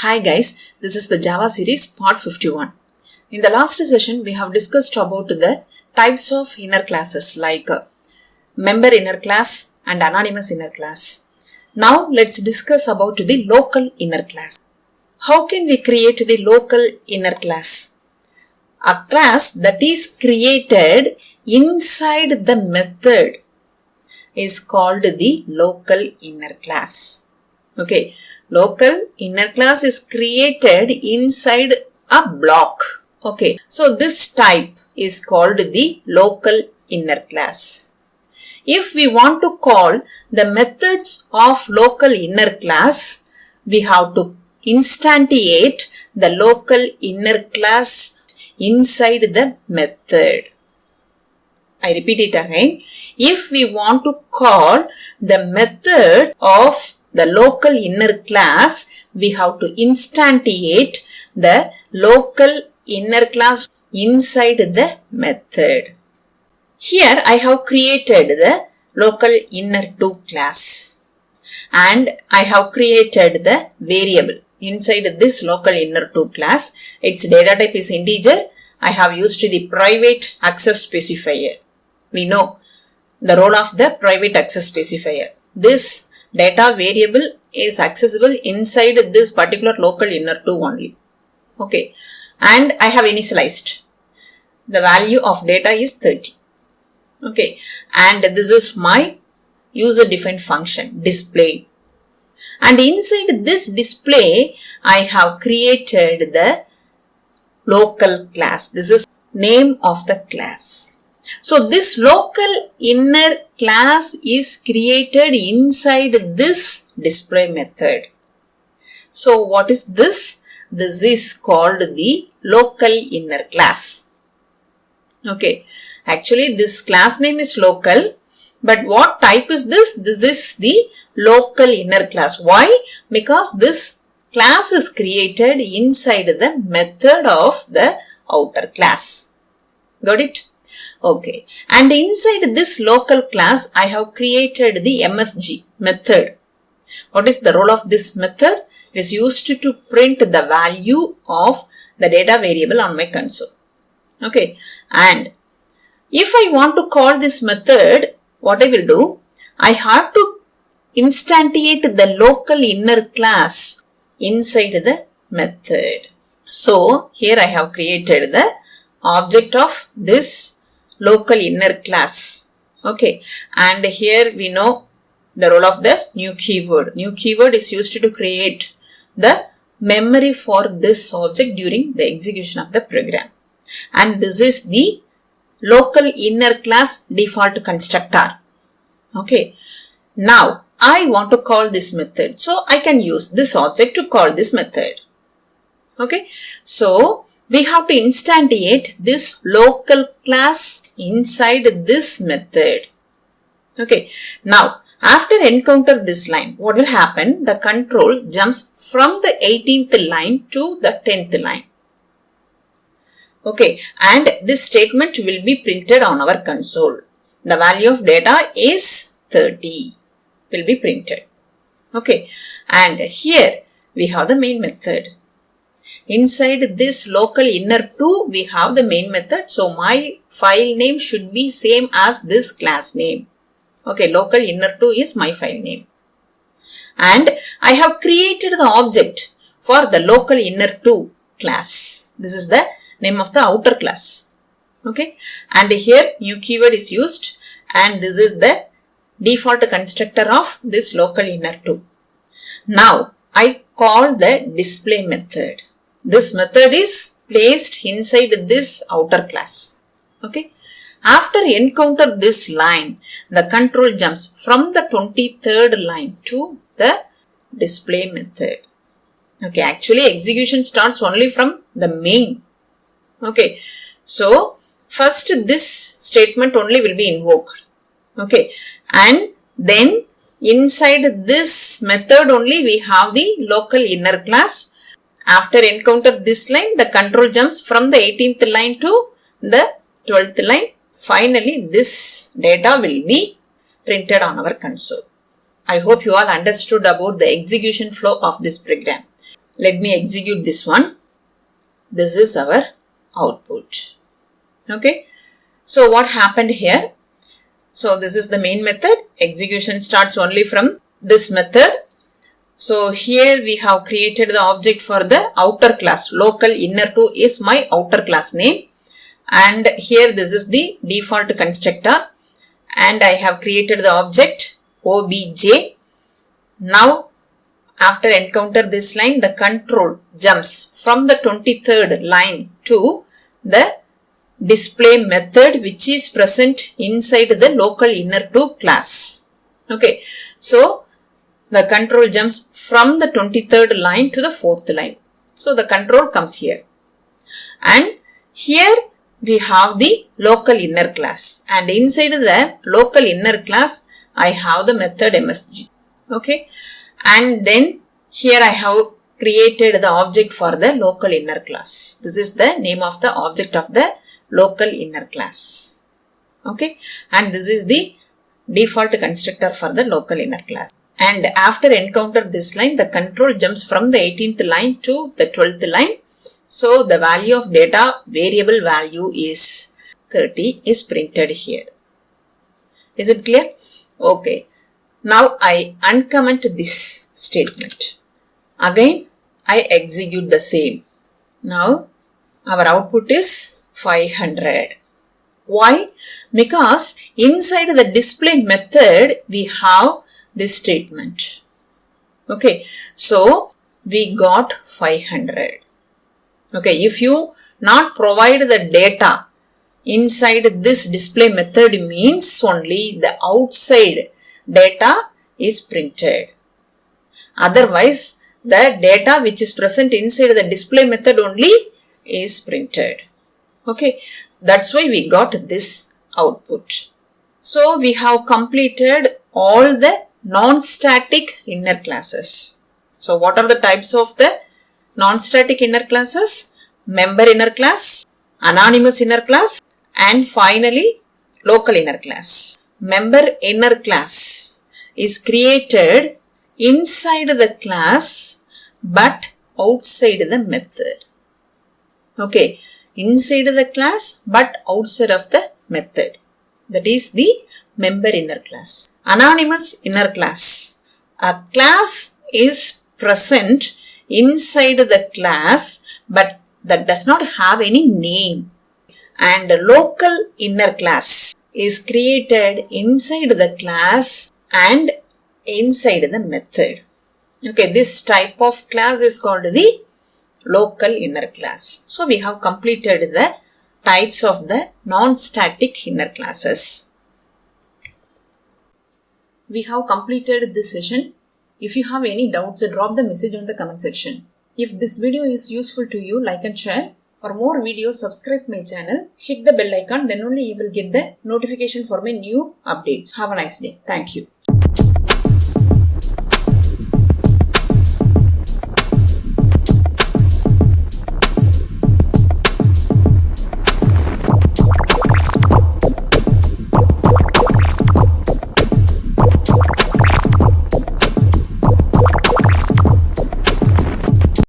Hi guys, this is the Java series part 51. In the last session, we have discussed about the types of inner classes like member inner class and anonymous inner class. Now let's discuss about the local inner class. How can we create the local inner class? A class that is created inside the method is called the local inner class. Okay, local inner class is created inside a block. Okay, so this type is called the local inner class. If we want to call the methods of local inner class, we have to instantiate the local inner class inside the method. I repeat it again. If we want to call the method of the local inner class, we have to instantiate the local inner class inside the method. Here I have created the local inner2 class and I have created the variable inside this local inner2 class. Its data type is integer. I have used the private access specifier. We know the role of the private access specifier. This data variable is accessible inside this particular local inner2 only. Okay, and I have initialized. The value of data is 30. Okay, and this is my user defined function display. And inside this display, I have created the local class. This is name of the class. So this local inner class is created inside this display method. So what is this? This is called the local inner class. Okay, actually this class name is local, but what type is this? This is the local inner class. Why? Because this class is created inside the method of the outer class. Got it? Okay, and inside this local class, I have created the MSG method. What is the role of this method? It is used to print the value of the data variable on my console. Okay, and if I want to call this method, what I will do? I have to instantiate the local inner class inside the method. So here I have created the object of this local inner class. Okay, and here we know the role of the new keyword. New keyword is used to create the memory for this object during the execution of the program. And this is the local inner class default constructor. Okay, now I want to call this method. So I can use this object to call this method. Okay, so we have to instantiate this local class inside this method. Okay, now after encounter this line, what will happen? The control jumps from the 18th line to the 10th line. Okay, and this statement will be printed on our console. The value of data is 30 will be printed. Okay, and here we have the main method. Inside this local inner2, we have the main method. So my file name should be same as this class name. Okay, local inner2 is my file name. And I have created the object for the local inner2 class. This is the name of the outer class. Okay, and here new keyword is used and this is the default constructor of this local inner2. Now I call the display method. This method is placed inside this outer class. Okay. After encounter this line, the control jumps from the 23rd line to the display method. Okay. Actually execution starts only from the main. Okay. So first this statement only will be invoked. Okay. And then inside this method only we have the local inner class. After encounter this line, the control jumps from the 18th line to the 12th line. Finally, this data will be printed on our console. I hope you all understood about the execution flow of this program. Let me execute this one. This is our output. Okay. So what happened here? So this is the main method. Execution starts only from this method. So here we have created the object for the outer class. Local inner2 is my outer class name. And here this is the default constructor. And I have created the object obj. Now after encounter this line, the control jumps from the 23rd line to the display method which is present inside the local inner2 class. Okay. So the control jumps from the 23rd line to the 4th line. So the control comes here. And here we have the local inner class. And inside the local inner class, I have the method MSG. Okay. And then here I have created the object for the local inner class. This is the name of the object of the local inner class. Okay. And this is the default constructor for the local inner class. And after encounter this line, the control jumps from the 18th line to the 12th line. So the value of data variable value is 30 is printed here. Is it clear? Okay. Now I uncomment this statement. Again I execute the same. Now our output is 500. Why? Because inside the display method we have this statement. Okay. So we got 500. Okay. If you not provide the data inside this display method means only the outside data is printed. Otherwise, the data which is present inside the display method only is printed. Okay. That's why we got this output. So we have completed all the non-static inner classes. So what are the types of the non-static inner classes? Member inner class, anonymous inner class, and finally local inner class. Member inner class is created inside the class but outside the method. Okay. Inside the class but outside of the method. That is the member inner class. Anonymous inner class. A class is present inside the class but that does not have any name. And local inner class is created inside the class and inside the method. Okay, this type of class is called the local inner class. So we have completed the types of the non-static inner classes. We have completed this session. If you have any doubts, drop the message on the comment section. If this video is useful to you, like and share. For more videos, subscribe my channel, hit the bell icon, then only you will get the notification for my new updates. Have a nice day. Thank you.